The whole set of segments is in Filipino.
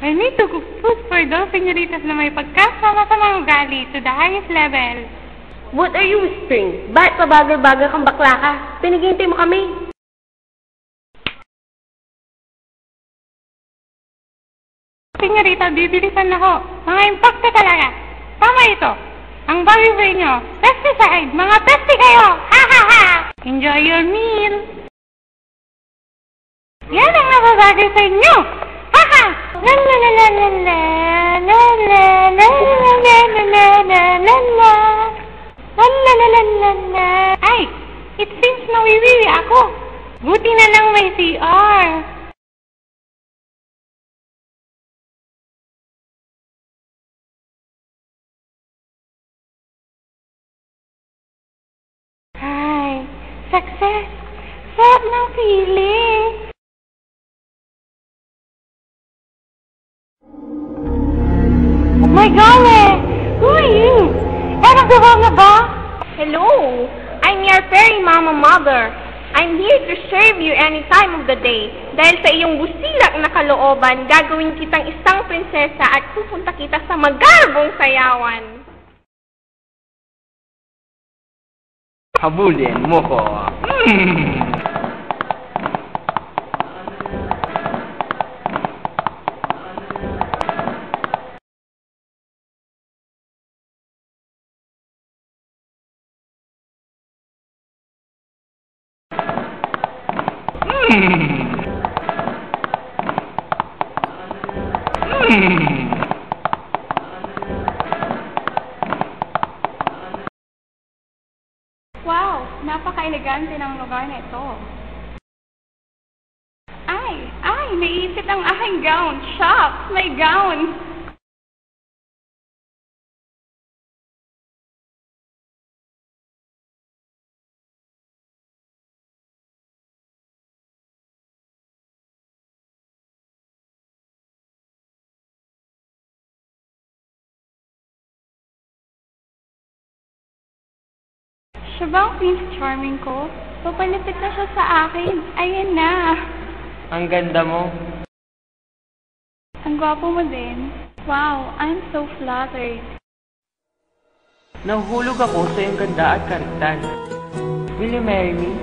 I need to cook food for those señoritas na may pagkasama-samang ugali to the highest level. What are you whispering? Ba't pabagal-bagal kang bakla ka? Pinaghihintay mo kami. Señorita, bibilisan ako. Mga impacto talaga. Tama ito. Ang bawibay nyo. Pesticide. Mga pesti kayo. Ha ha ha. Enjoy your meal. Yan ang nababagay sa inyo. Ha ha. La la la la la la. La la la la la la la la la la. La la la la la la. Ay, it seems nawiwiwi ako. Buti na lang may CR. Ay, success! Sarap ng feeling! Oh my God! Who are you? Nagawa na ba? Hello! I'm your fairy mama mother. I'm here to serve you any time of the day. Dahil sa iyong busilak na kalooban, gagawin kitang isang prinsesa at pupunta kita sa magarbong sayawan. Habulin mo ko. Wow! Napaka-elegante ng lugar na ito. Ay! Naisip ang aking gown! Shucks! My gown! Siya ba ang Prince Charming ko? Papalapit na siya sa akin. Ayan na. Ang ganda mo. Ang gwapo mo din. Wow, I'm so flattered. Nahuhulog ako sa iyong ganda at karakter. Will you marry me?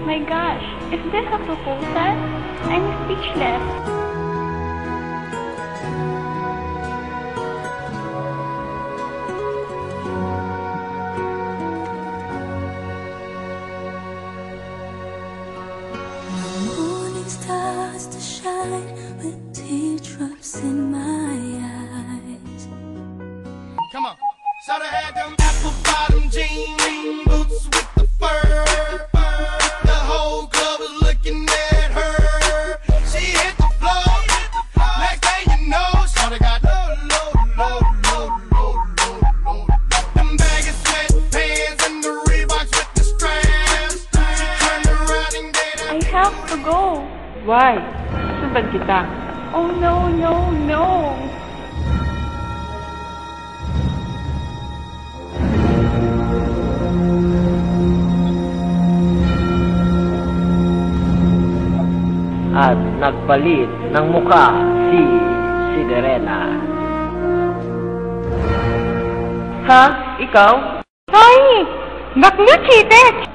My gosh, is this a proposal? I'm speechless. Stars to shine with teardrops in my eyes. Come on. Shoulda had them apple bottom jean boots with the fur. The whole club was looking at her. She hit the floor. Next thing you know, shoulda got low. Them baggy sweatpants and the Reeboks with the straps. She turned around and gave I have to go. Why? Sundan kita. Oh no. At nagpalit ng mukha si Cinderella. Ha? Ikaw? Ay! Bakit cheated?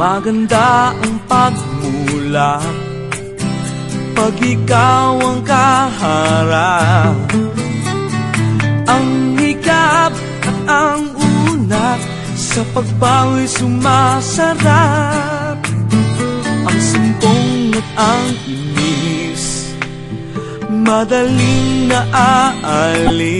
Maganda ang pagmulak pag ikaw ang kaharap. Ang hikap at ang unak sa pagbawi sumasarap. Ang sumpong at ang inis madaling naaalis.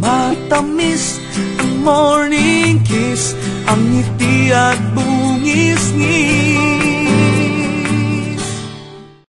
Matamis ang morning kiss, ang ngiti at bungis-ngis.